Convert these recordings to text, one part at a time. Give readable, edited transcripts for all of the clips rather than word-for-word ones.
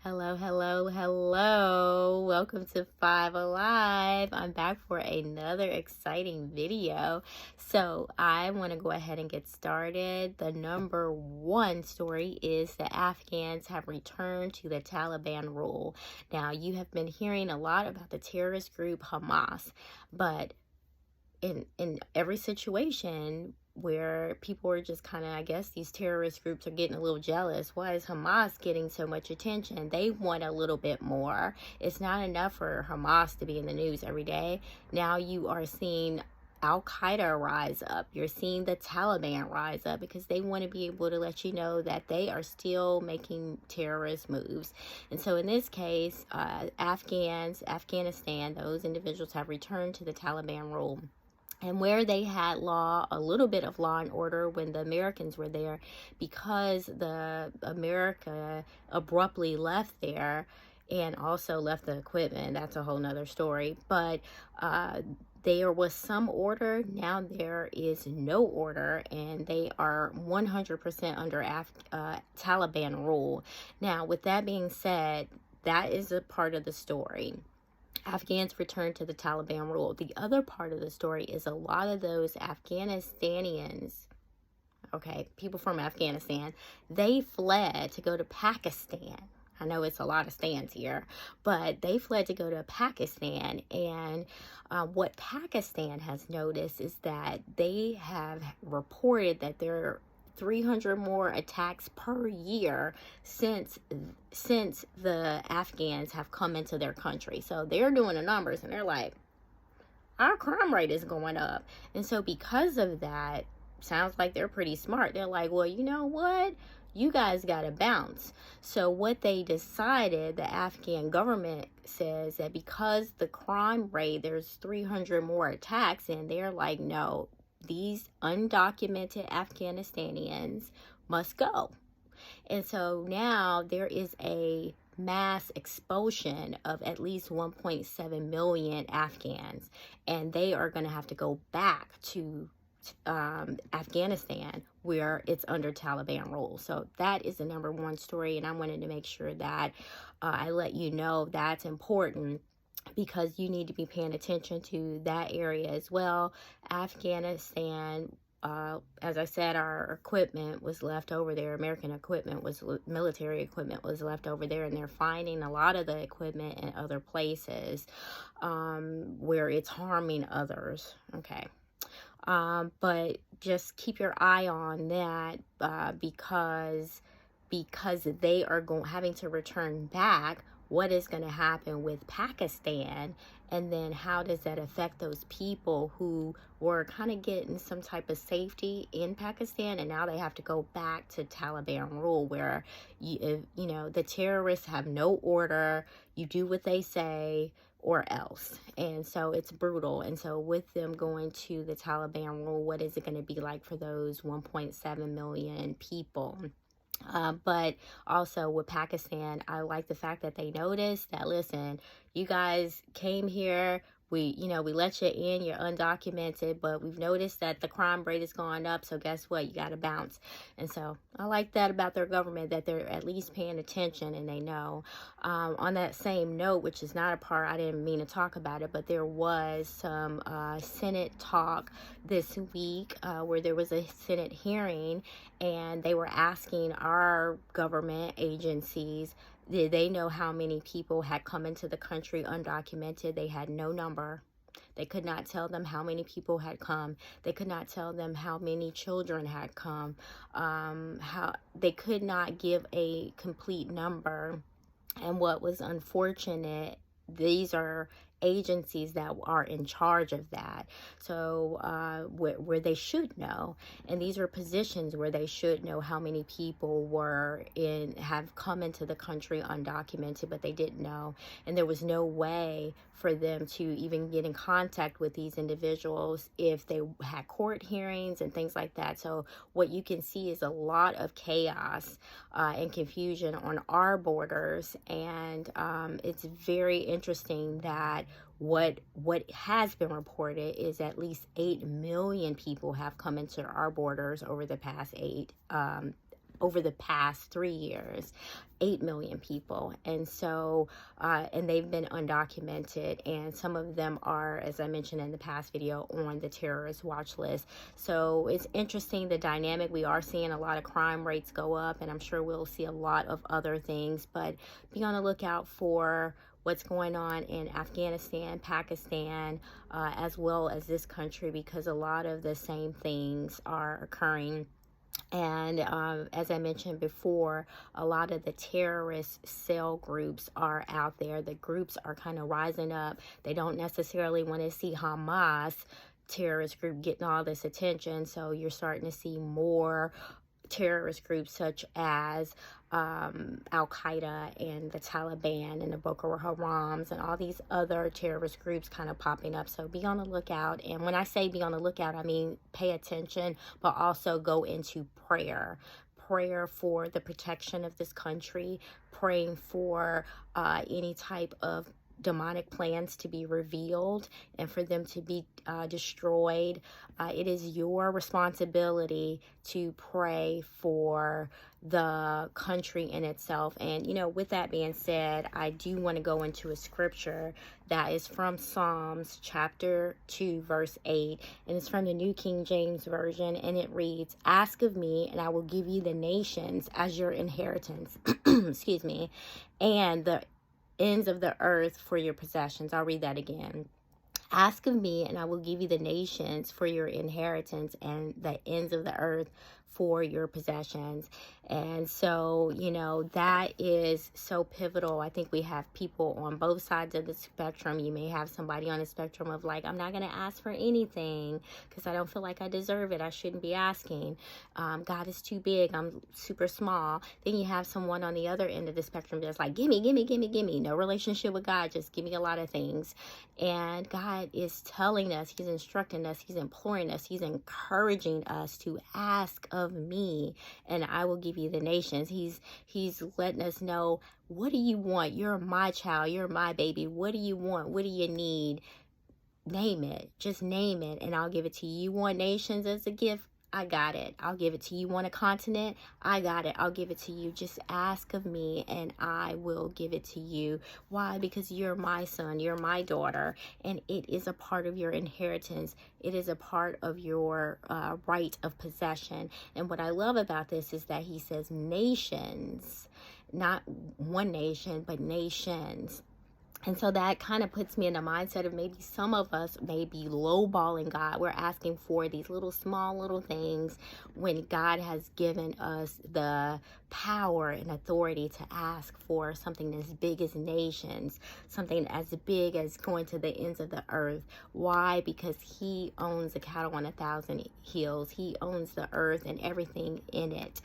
Hello, hello, hello. Welcome to Five Alive. I'm back for another exciting video. So I want to go ahead and get started. The number one story is the Afghans have returned to the Taliban rule. Now, you have been hearing a lot about the terrorist group Hamas, but in every situation where people are just kind of, I guess these terrorist groups are getting a little jealous. Why is Hamas getting so much attention? They want a little bit more. It's not enough for Hamas to be in the news every day. Now you are seeing Al-Qaeda rise up. You're seeing the Taliban rise up because they want to be able to let you know that they are still making terrorist moves. And so in this case, Afghanistan, those individuals have returned to the Taliban rule. And where they had a little bit of law and order when the Americans were there, because the America abruptly left there and also left the equipment. That's a whole nother story. But there was some order. Now there is no order, and they are 100% under Taliban rule. Now, with that being said, that is a part of the story. Afghans returned to the Taliban rule. The other part of the story is a lot of those Afghanistanians, okay, people from Afghanistan, they fled to go to Pakistan. I know it's a lot of stands here, but they fled to go to Pakistan. And what Pakistan has noticed is that they have reported that there 300 more attacks per year since the Afghans have come into their country. So they're doing the numbers and they're like, our crime rate is going up. And so because of that, sounds like they're pretty smart. They're like, well, you know what? You guys got to bounce. So what they decided, the Afghan government says that because the crime rate, there's 300 more attacks, and they're like, no, these undocumented Afghanistanians must go. And so now there is a mass expulsion of at least 1.7 million Afghans, and they are going to have to go back to Afghanistan, where it's under Taliban rule. So that is the number one story, and I wanted to make sure that I let you know that's important, because you need to be paying attention to that area as well. Afghanistan, as I said, our equipment was left over there. American equipment military equipment was left over there, and they're finding a lot of the equipment in other places where it's harming others. Okay. But just keep your eye on that because they are having to return back. What is going to happen with Pakistan, and then how does that affect those people who were kind of getting some type of safety in Pakistan, and now they have to go back to Taliban rule, where the terrorists have no order. You do what they say or else. And so it's brutal. And so with them going to the Taliban rule, what is it going to be like for those 1.7 million people? But also with Pakistan, I like the fact that they noticed that, listen, you guys came here, we let you in, you're undocumented, but we've noticed that the crime rate is going up, so guess what? You got to bounce. And so I like that about their government, that they're at least paying attention and they know. On that same note, which is not a part, I didn't mean to talk about it, but there was some Senate talk this week where there was a Senate hearing, and they were asking our government agencies, did they know how many people had come into the country undocumented? They had no number. They could not tell them how many people had come. They could not tell them how many children had come. They could not give a complete number. And what was unfortunate, these are agencies that are in charge of that, so where they should know, and these are positions where they should know how many people have come into the country undocumented, but they didn't know, and there was no way for them to even get in contact with these individuals if they had court hearings and things like that. So what you can see is a lot of chaos and confusion on our borders, and it's very interesting that what has been reported is at least 8 million people have come into our borders over the past over the past 3 years, 8 million people. And so, and they've been undocumented, and some of them are, as I mentioned in the past video, on the terrorist watch list. So it's interesting, the dynamic. We are seeing a lot of crime rates go up, and I'm sure we'll see a lot of other things, but be on the lookout for what's going on in Afghanistan, Pakistan, as well as this country, because a lot of the same things are occurring. And as I mentioned before, a lot of the terrorist cell groups are out there. The groups are kind of rising up. They don't necessarily want to see Hamas terrorist group getting all this attention. So you're starting to see more terrorist groups such as Al-Qaeda and the Taliban and the Boko Harams and all these other terrorist groups kind of popping up. So be on the lookout. And when I say be on the lookout, I mean pay attention, but also go into prayer for the protection of this country, praying for any type of demonic plans to be revealed and for them to be destroyed. It is your responsibility to pray for the country in itself. And, you know, with that being said, I do want to go into a scripture that is from Psalms chapter 2, verse 8. And it's from the New King James Version. And it reads, "Ask of me, and I will give you the nations as your inheritance." Excuse me. "And the ends of the earth for your possessions." I'll read that again. "Ask of me, and I will give you the nations for your inheritance, and the ends of the earth for your possessions." And so, you know, that is so pivotal. I think we have people on both sides of the spectrum. You may have somebody on the spectrum of like, I'm not going to ask for anything because I don't feel like I deserve it. I shouldn't be asking. God is too big. I'm super small. Then you have someone on the other end of the spectrum that's like, gimme, gimme, gimme, gimme. No relationship with God. Just give me a lot of things. And God is telling us, he's instructing us, he's imploring us, he's encouraging us to ask of me, and I will give you the nations. He's letting us know, what do you want? You're my child. You're my baby. What do you want? What do you need? Name it. Just name it, and I'll give it to you. You want nations as a gift? I got it. I'll give it to you. You want a continent? I got it. I'll give it to you. Just ask of me and I will give it to you. Why? Because you're my son, you're my daughter, and it is a part of your inheritance. It is a part of your right of possession. And what I love about this is that he says nations, not one nation, but nations. And so that kind of puts me in the mindset of maybe some of us may be lowballing God. We're asking for these little small little things when God has given us the power and authority to ask for something as big as nations, something as big as going to the ends of the earth. Why? Because he owns the cattle on 1,000 hills. He owns the earth and everything in it.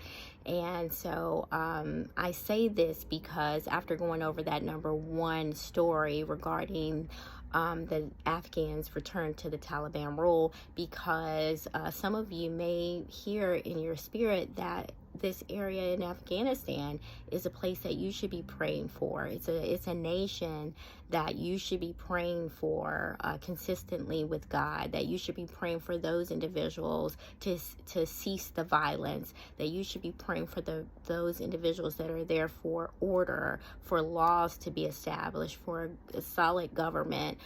And so I say this because after going over that number one story regarding the Afghans' return to the Taliban rule, because some of you may hear in your spirit that this area in Afghanistan is a place that you should be praying for. It's a nation that you should be praying for consistently with God, that you should be praying for those individuals to cease the violence, that you should be praying for those individuals that are there for order, for laws to be established, for a solid government,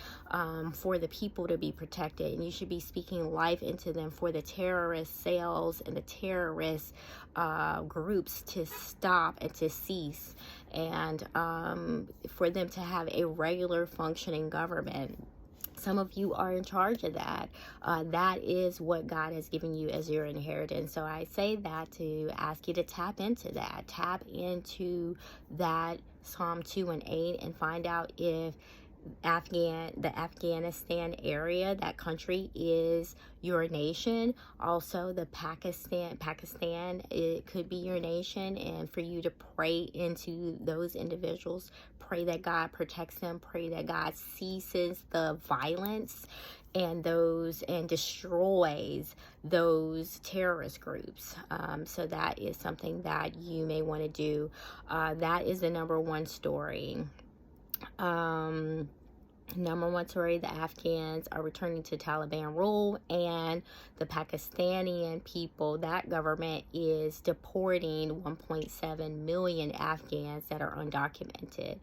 for the people to be protected, and you should be speaking life into them, for the terrorist cells and the terrorist groups to stop and to cease, and for them to have a regular functioning government. Some of you are in charge of that. That is what God has given you as your inheritance. So I say that to ask you to tap into that. Tap into that Psalm 2 and 8 and find out if the Afghanistan area, that country, is your nation. Also the Pakistan, it could be your nation, and for you to pray into those individuals, pray that God protects them, pray that God ceases the violence and destroys those terrorist groups. So that is something that you may want to do. That is the number one story. Number one story, the Afghans are returning to Taliban rule, and the Pakistani people, that government is deporting 1.7 million Afghans that are undocumented.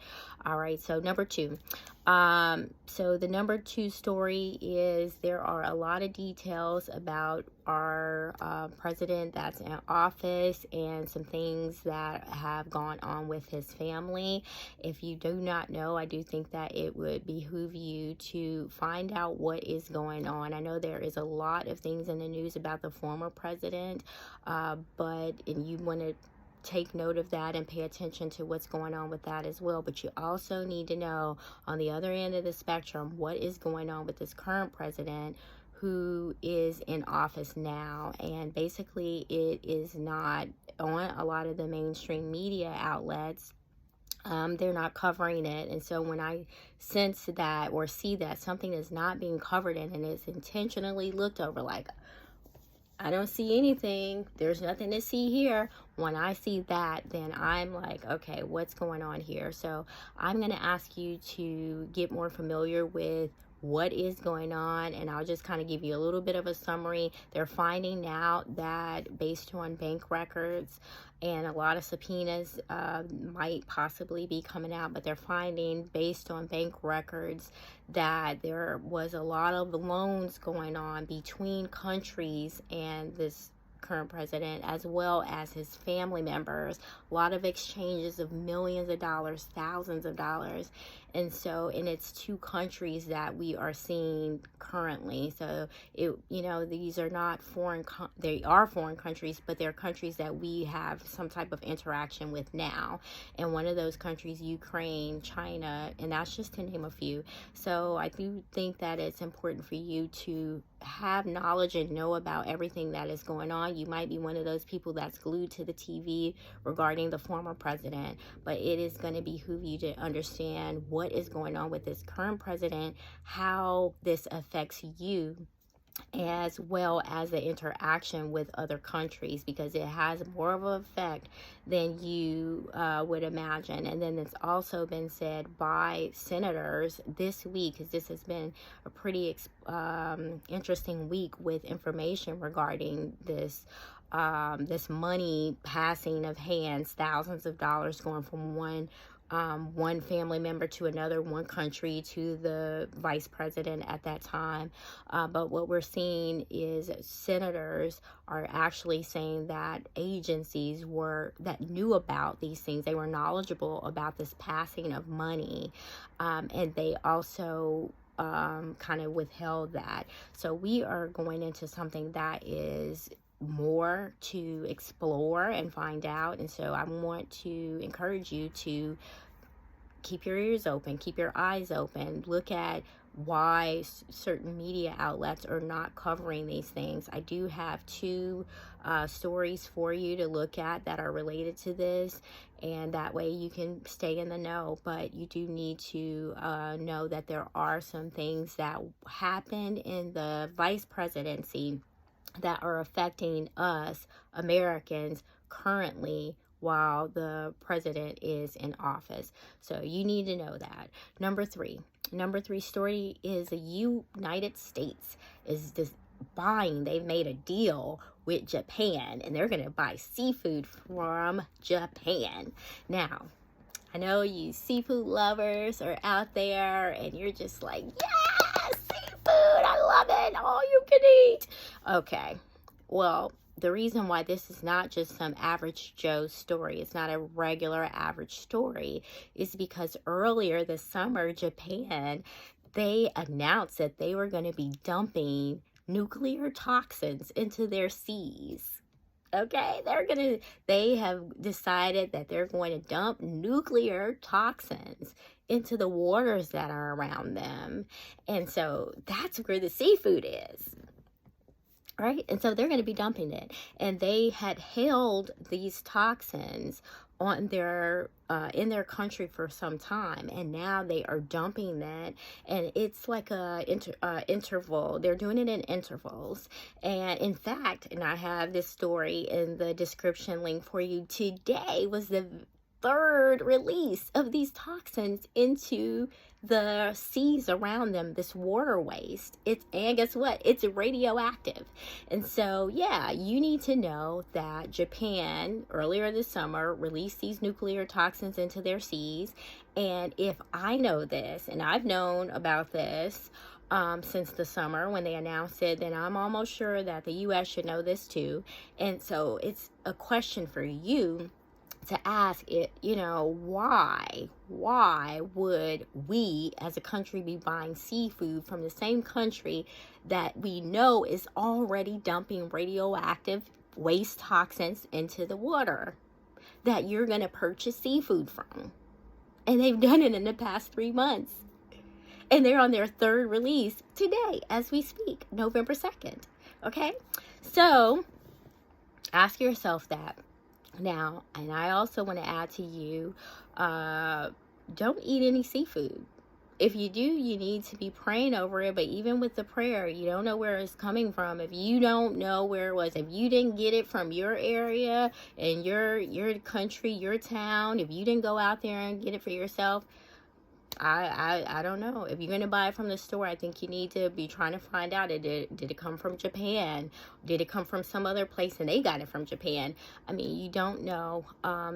All right, so number two. So the number two story is there are a lot of details about our president that's in office and some things that have gone on with his family. If you do not know, I do think that it would behoove you to find out what is going on. I know there is a lot of things in the news about the former president, and you want to take note of that and pay attention to what's going on with that as well. But you also need to know on the other end of the spectrum what is going on with this current president who is in office now. And basically it is not on a lot of the mainstream media outlets. They're not covering it. And so when I sense that or see that something is not being covered in and it's intentionally looked over, like, I don't see anything, there's nothing to see here. When I see that, then I'm like, okay, what's going on here? So I'm going to ask you to get more familiar with what is going on, and I'll just kind of give you a little bit of a summary. They're finding out that based on bank records, and a lot of subpoenas might possibly be coming out, but they're finding based on bank records that there was a lot of loans going on between countries and this current president, as well as his family members. A lot of exchanges of millions of dollars, thousands of dollars. And it's two countries that we are seeing currently. So these are not they are foreign countries, but they're countries that we have some type of interaction with now. And one of those countries, Ukraine, China, and that's just to name a few. So I do think that it's important for you to have knowledge and know about everything that is going on. You might be one of those people that's glued to the TV regarding the former president, but it is going to behoove you to understand what is going on with this current president, how this affects you, as well as the interaction with other countries, because it has more of an effect than you would imagine. And then it's also been said by senators this week, because this has been a pretty interesting week with information regarding this money passing of hands, thousands of dollars going from one family member to another, one country to the vice president at that time. But what we're seeing is senators are actually saying that agencies that knew about these things, they were knowledgeable about this passing of money, and they also kind of withheld that. So we are going into something that is more to explore and find out. And so I want to encourage you to keep your ears open, keep your eyes open, look at why certain media outlets are not covering these things. I do have two stories for you to look at that are related to this, and that way you can stay in the know. But you do need to know that there are some things that happened in the vice presidency that are affecting us Americans currently while the president is in office. So you need to know that. Number three story is the United States is just they've made a deal with Japan, and they're going to buy seafood from Japan. Now, I know you seafood lovers are out there and you're just like, yes, seafood, I love it, all you can eat. Okay, well, the reason why this is not just some average Joe story, it's not a regular average story, is because earlier this summer, Japan, they announced that they were going to be dumping nuclear toxins into their seas. Okay, they have decided that they're going to dump nuclear toxins into the waters that are around them. And so that's where the seafood is. Right? And so they're going to be dumping it. And they had held these toxins on their in their country for some time, and now they are dumping that, and it's like a interval. They're doing it in intervals. And in fact, and I have this story in the description link for you, today was the third release of these toxins into the seas around them, this water waste. And guess what? It's radioactive. And so, yeah, you need to know that Japan earlier this summer released these nuclear toxins into their seas. And if I know this, and I've known about this since the summer when they announced it, then I'm almost sure that the U.S. should know this too. And so it's a question for you to ask it, why would we as a country be buying seafood from the same country that we know is already dumping radioactive waste toxins into the water that you're going to purchase seafood from? And they've done it in the past 3 months. And they're on their third release today as we speak, November 2nd. Okay? So ask yourself that. Now, and I also want to add to you, don't eat any seafood. If you do, you need to be praying over it. But even with the prayer, you don't know where it's coming from. If you don't know where it was, if you didn't get it from your area and your country, your town, if you didn't go out there and get it for yourself, I don't know. If you're going to buy it from the store, I think you need to be trying to find out, did it come from Japan? Did it come from some other place and they got it from Japan? I mean, you don't know.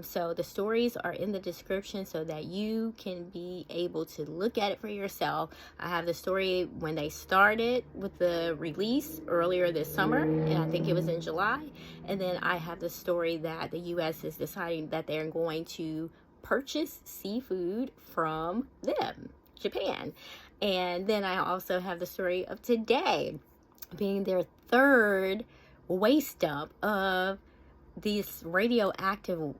So the stories are in the description so that you can be able to look at it for yourself. I have the story when they started with the release earlier this summer, and I think it was in July. And then I have the story that the U.S. is deciding that they're going to purchase seafood from them, Japan. And then I also have the story of today being their third waste dump of this radioactive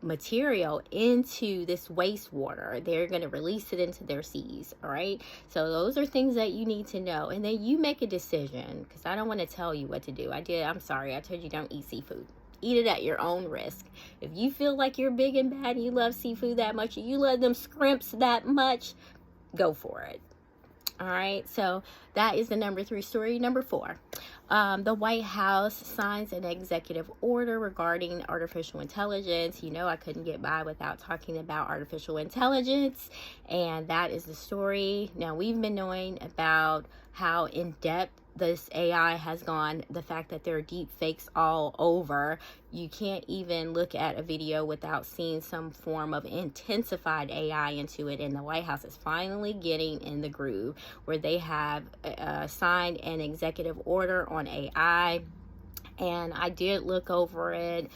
material into this wastewater. They're going to release it into their seas. All right. So those are things that you need to know. And then you make a decision, because I don't want to tell you what to do. I'm sorry. I told you don't eat seafood. Eat it at your own risk. If you feel like you're big and bad and you love seafood that much, you love them scrimps that much, go for it. All right, so that is the number 3 story. Number 4, the White House signs an executive order regarding artificial intelligence. I couldn't get by without talking about artificial intelligence, and that is the story. Now, we've been knowing about how in-depth this AI has gone, the fact that there are deep fakes all over. You can't even look at a video without seeing some form of intensified AI into it, and the White House is finally getting in the groove where they have signed an executive order on AI, and I did look over it.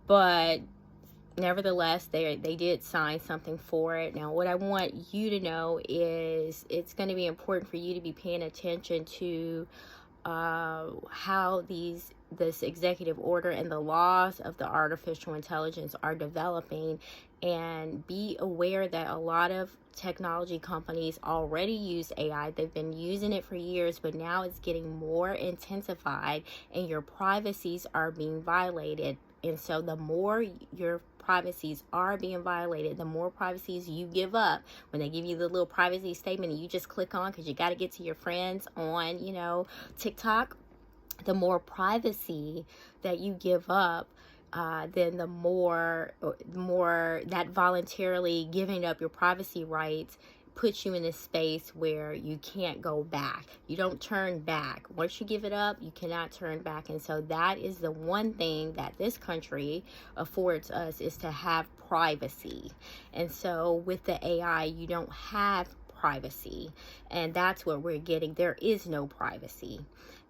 But nevertheless, they did sign something for it. Now, what I want you to know is it's going to be important for you to be paying attention to how this executive order and the laws of the artificial intelligence are developing, and be aware that a lot of technology companies already use AI. They've been using it for years, but now it's getting more intensified and your privacies are being violated. And so the more your privacies are being violated, the more privacies you give up. When they give you the little privacy statement and you just click on because you got to get to your friends on, TikTok, the more privacy that you give up, then the more that voluntarily giving up your privacy rights puts you in this space where you can't go back. You don't turn back. Once you give it up, you cannot turn back. And so that is the one thing that this country affords us, is to have privacy. And so with the AI, you don't have privacy. And that's what we're getting. There is no privacy.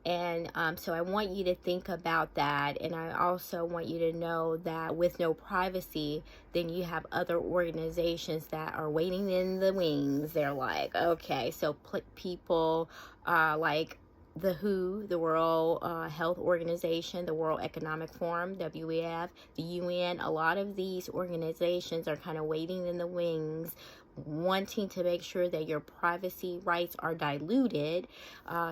And so I want you to think about that. And I also want you to know that with no privacy, then you have other organizations that are waiting in the wings. They're like, okay, so people like the WHO, the World Health Organization, the World Economic Forum, WEF, the UN, a lot of these organizations are kind of waiting in the wings, wanting to make sure that your privacy rights are diluted,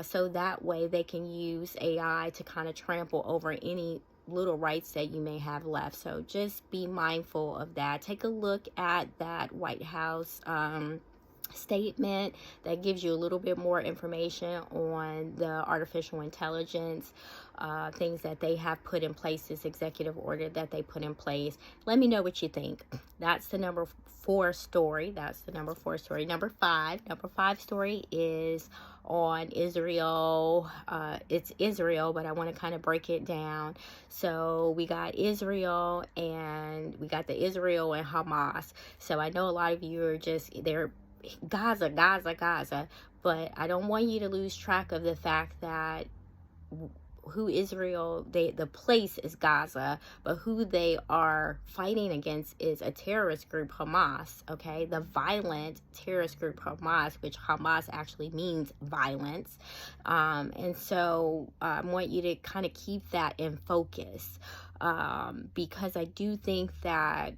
so that way they can use AI to kind of trample over any little rights that you may have left. So just be mindful of that. Take a look at that White House statement that gives you a little bit more information on the artificial intelligence things that they have put in place, this executive order that they put in place. Let me know what you think. That's the number 4 story. That's the number 4 story. Number five story is on Israel. It's Israel, but I want to kind of break it down. So we got Israel, and we got the Israel and Hamas. So I know a lot of you are they're Gaza, Gaza, Gaza, but I don't want you to lose track of the fact that who Israel, the place is Gaza, but who they are fighting against is a terrorist group, Hamas, okay? The violent terrorist group Hamas, which Hamas actually means violence. And so I want you to kind of keep that in focus, because I do think that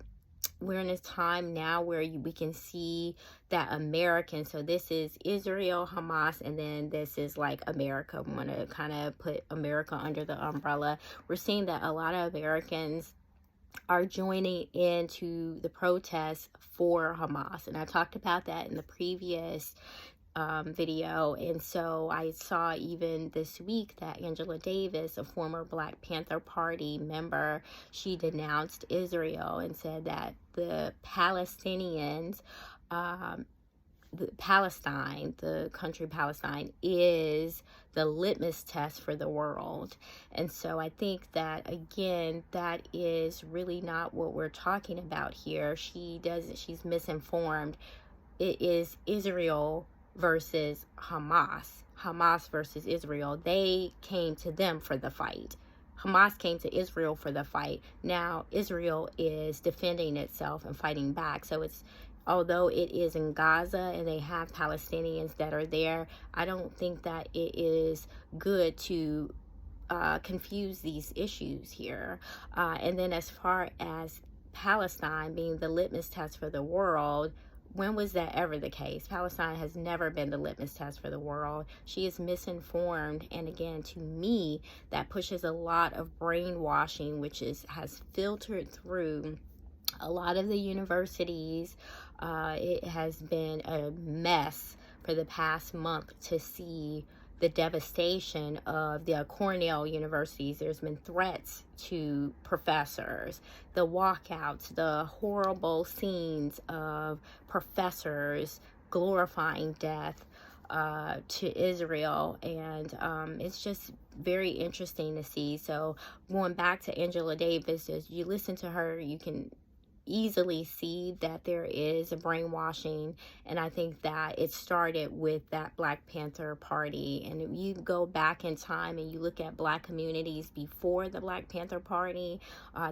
we're in this time now where we can see that Americans, so this is Israel, Hamas, and then this is like America. We want to kind of put America under the umbrella. We're seeing that a lot of Americans are joining into the protests for Hamas. And I talked about that in the previous video. And so I saw even this week that Angela Davis, a former Black Panther Party member, she denounced Israel and said that the Palestinians, Palestine, the country Palestine, is the litmus test for the world. And so I think that, again, that is really not what we're talking about here. She's misinformed. It is Israel versus Hamas versus Israel. They came to them for the fight. Hamas came to Israel for the fight. Now Israel is defending itself and fighting back. So it's, although it is in Gaza and they have Palestinians that are there, I don't think that it is good to confuse these issues here. And then as far as Palestine being the litmus test for the world, when was that ever the case? Palestine has never been the litmus test for the world. She is misinformed, and again, to me, that pushes a lot of brainwashing, which has filtered through a lot of the universities. It has been a mess for the past month to see the devastation of the Cornell universities. There's been threats to professors, the walkouts, the horrible scenes of professors glorifying death to Israel. And it's just very interesting to see. So going back to Angela Davis, as you listen to her, you can easily see that there is a brainwashing, and I think that it started with that Black Panther Party. And if you go back in time and you look at Black communities before the Black Panther Party,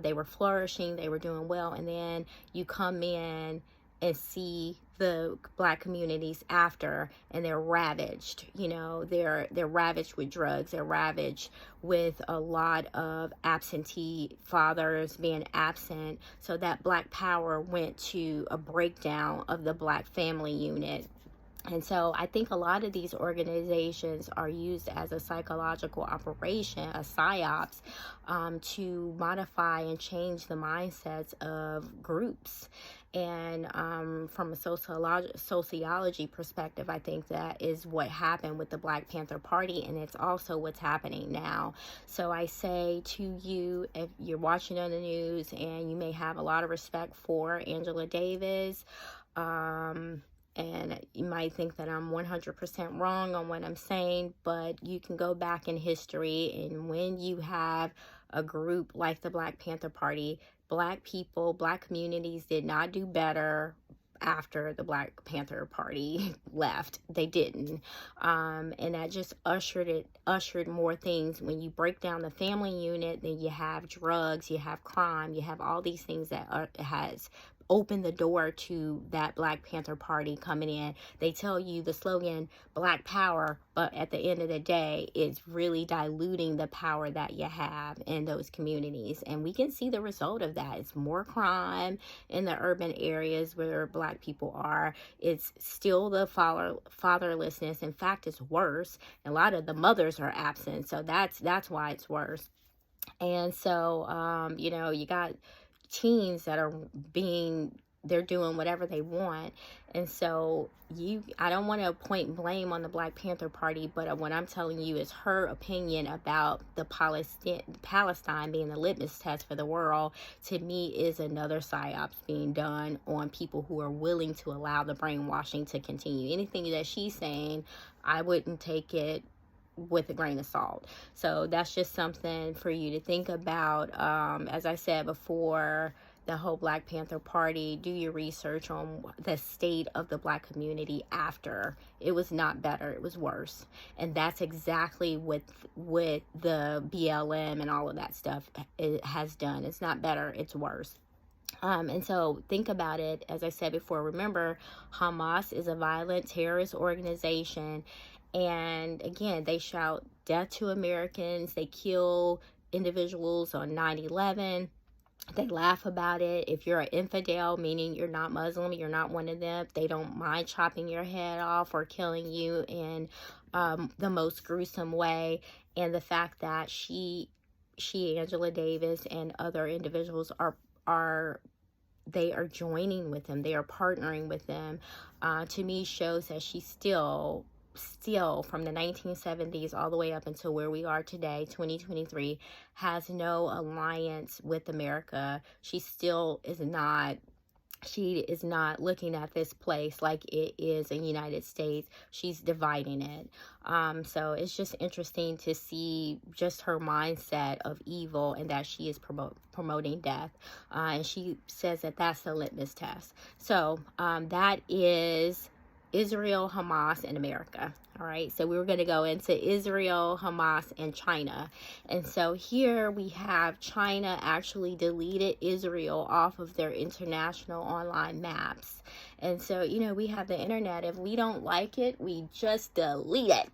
they were flourishing, they were doing well, and then you come in and see the Black communities after, and they're ravaged. You know, they're ravaged with drugs, they're ravaged with a lot of absentee fathers being absent. So that Black power went to a breakdown of the Black family unit. And so I think a lot of these organizations are used as a psychological operation, a psyops, to modify and change the mindsets of groups. And from a sociology perspective, I think that is what happened with the Black Panther Party, and it's also what's happening now. So I say to you, if you're watching on the news and you may have a lot of respect for Angela Davis, and you might think that I'm 100% wrong on what I'm saying, but you can go back in history, and when you have a group like the Black Panther Party, Black people, Black communities did not do better after the Black Panther Party left. They didn't. And that just ushered more things. When you break down the family unit, then you have drugs, you have crime, you have all these things that has open the door to that Black Panther Party coming in. They tell you the slogan Black Power, but at the end of the day, it's really diluting the power that you have in those communities. And we can see the result of that. It's more crime in the urban areas where Black people are. It's still the fatherlessness. In fact, it's worse. A lot of the mothers are absent. So that's why it's worse. And so, you know, you got teens that are being they're doing whatever they want. And so I don't want to point blame on the Black Panther Party, but what I'm telling you is her opinion about the Palestine being the litmus test for the world, to me, is another psyops being done on people who are willing to allow the brainwashing to continue. Anything that she's saying, I wouldn't take it with a grain of salt. So that's just something for you to think about. As I said before, the whole Black Panther Party, do your research on the state of the Black community after. It was not better, it was worse. And that's exactly what the BLM and all of that stuff it has done. It's not better, it's worse. And so think about it. As I said before, remember, Hamas is a violent terrorist organization. And again, they shout death to Americans. They kill individuals on 9/11. They laugh about it. If you're an infidel, meaning you're not Muslim, you're not one of them, they don't mind chopping your head off or killing you in the most gruesome way. And the fact that she, Angela Davis, and other individuals they are joining with them, they are partnering with them, to me shows that she's still from the 1970s all the way up until where we are today, 2023, has no alliance with America. She is not looking at this place like it is in the United States. She's dividing it. So it's just interesting to see just her mindset of evil, and that she is promoting death. And she says that that's the litmus test. So that is Israel, Hamas, and America. All right, so we were going to go into Israel, Hamas, and China. And so here we have China actually deleted Israel off of their international online maps. And so, we have the internet. If we don't like it, we just delete it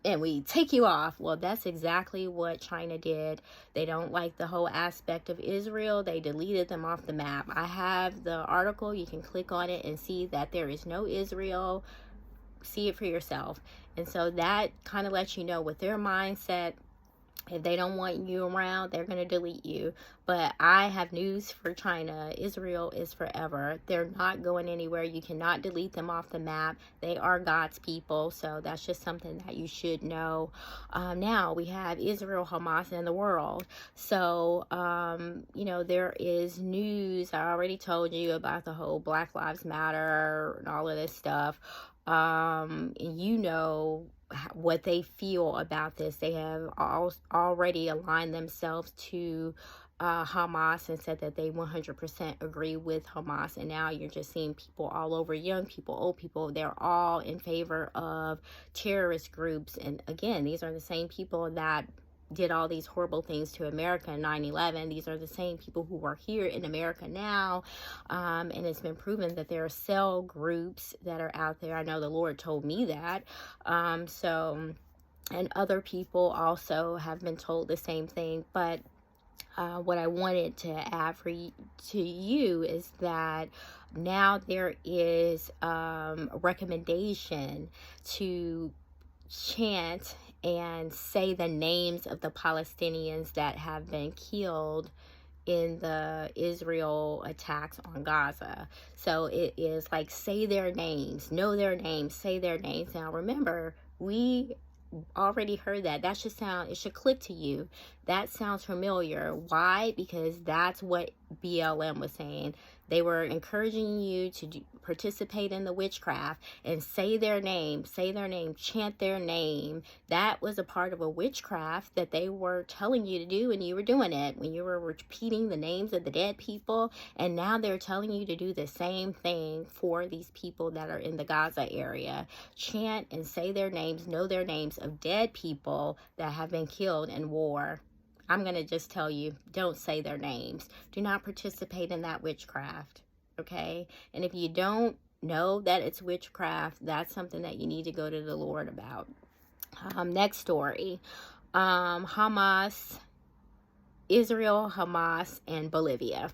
and we take you off. Well, that's exactly what China did. They don't like the whole aspect of Israel. They deleted them off the map. I have the article. You can click on it and see that there is no Israel. See it for yourself. And so that kind of lets you know with their mindset, if they don't want you around, they're going to delete you. But I have news for China. Israel is forever. They're not going anywhere. You cannot delete them off the map. They are God's people. So that's just something that you should know. Now we have Israel, Hamas, and the world. So, there is news. I already told you about the whole Black Lives Matter and all of this stuff. And what they feel about this. They have already aligned themselves to Hamas and said that they 100% agree with Hamas. And now you're just seeing people all over, young people, old people, they're all in favor of terrorist groups. And again, these are the same people that did all these horrible things to America in 9/11. These are the same people who are here in America now. And it's been proven that there are cell groups that are out there. I know the Lord told me that. And other people also have been told the same thing. But what I wanted to add to you is that now there is a recommendation to chant and say the names of the Palestinians that have been killed in the Israel attacks on Gaza. So it is like, say their names, know their names, say their names. Now remember, we already heard that. It should click to you. That sounds familiar. Why? Because that's what BLM was saying. They were encouraging you to participate in the witchcraft and say their name, chant their name. That was a part of a witchcraft that they were telling you to do, and you were doing it when you were repeating the names of the dead people. And now they're telling you to do the same thing for these people that are in the Gaza area. Chant and say their names, know their names of dead people that have been killed in war. I'm going to just tell you, don't say their names. Do not participate in that witchcraft, okay? And if you don't know that it's witchcraft, that's something that you need to go to the Lord about. Next story. Israel, Hamas, and Bolivia.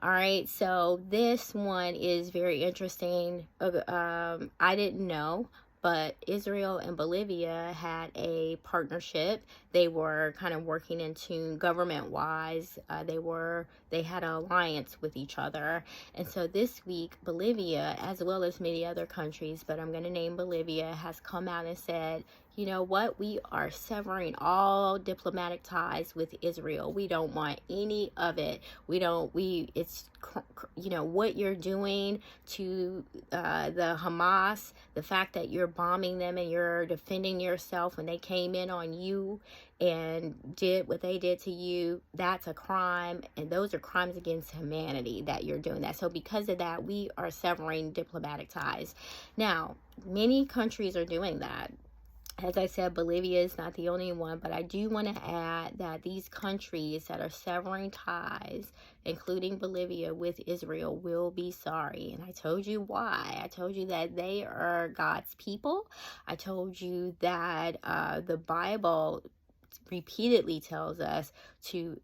All right, so this one is very interesting. I didn't know but Israel and Bolivia had a partnership. They were kind of working in tune government-wise. They had an alliance with each other. And so this week, Bolivia, as well as many other countries, but I'm going to name Bolivia, has come out and said, you know what? We are severing all diplomatic ties with Israel. We don't want any of it. It's, what you're doing to the Hamas, the fact that you're bombing them and you're defending yourself when they came in on you and did what they did to you, that's a crime. And those are crimes against humanity that you're doing that. So because of that, we are severing diplomatic ties. Now, many countries are doing that. As I said, Bolivia is not the only one, but I do want to add that these countries that are severing ties, including Bolivia, with Israel, will be sorry. And I told you why. I told you that they are God's people. I told you that the Bible repeatedly tells us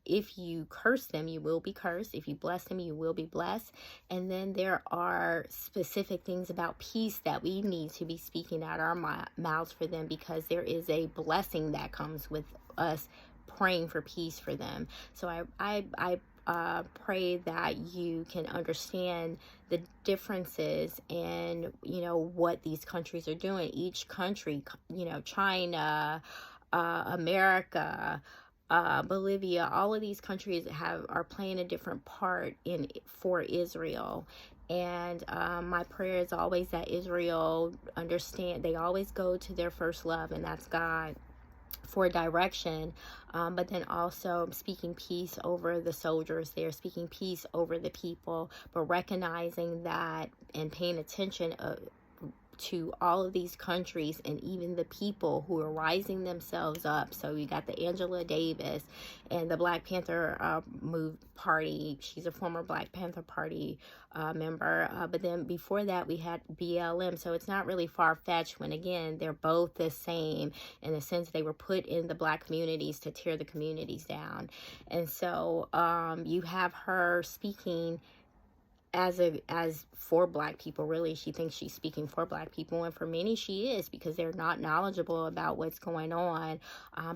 if you curse them, you will be cursed. If you bless them, you will be blessed. And then there are specific things about peace that we need to be speaking out our mouths for them, because there is a blessing that comes with us praying for peace for them. So I pray that you can understand the differences and what these countries are doing. Each country, China, America, Bolivia, all of these countries are playing a different part for Israel. And my prayer is always that Israel understand. They always go to their first love, and that's God, for direction, but then also speaking peace over the soldiers there, speaking peace over the people, but recognizing that and paying attention to all of these countries and even the people who are rising themselves up. So you got the Angela Davis and the Black Panther Party. She's a former Black Panther Party member. But then before that, we had BLM. So it's not really far-fetched when, again, they're both the same in the sense they were put in the Black communities to tear the communities down. And so you have her speaking as for Black people. Really, she thinks she's speaking for Black people, and for many she is, because they're not knowledgeable about what's going on.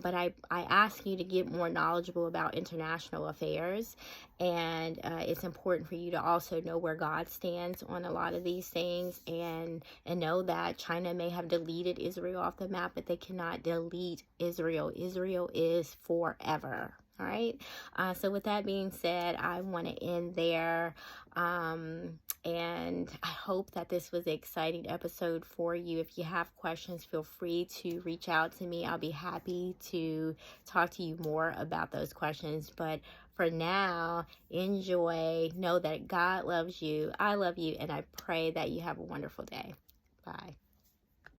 But I ask you to get more knowledgeable about international affairs, and it's important for you to also know where God stands on a lot of these things, and know that China may have deleted Israel off the map, but they cannot delete Israel. Israel is forever. All right. So with that being said, I want to end there. And I hope that this was an exciting episode for you. If you have questions, feel free to reach out to me. I'll be happy to talk to you more about those questions. But for now, enjoy. Know that God loves you. I love you. And I pray that you have a wonderful day. Bye.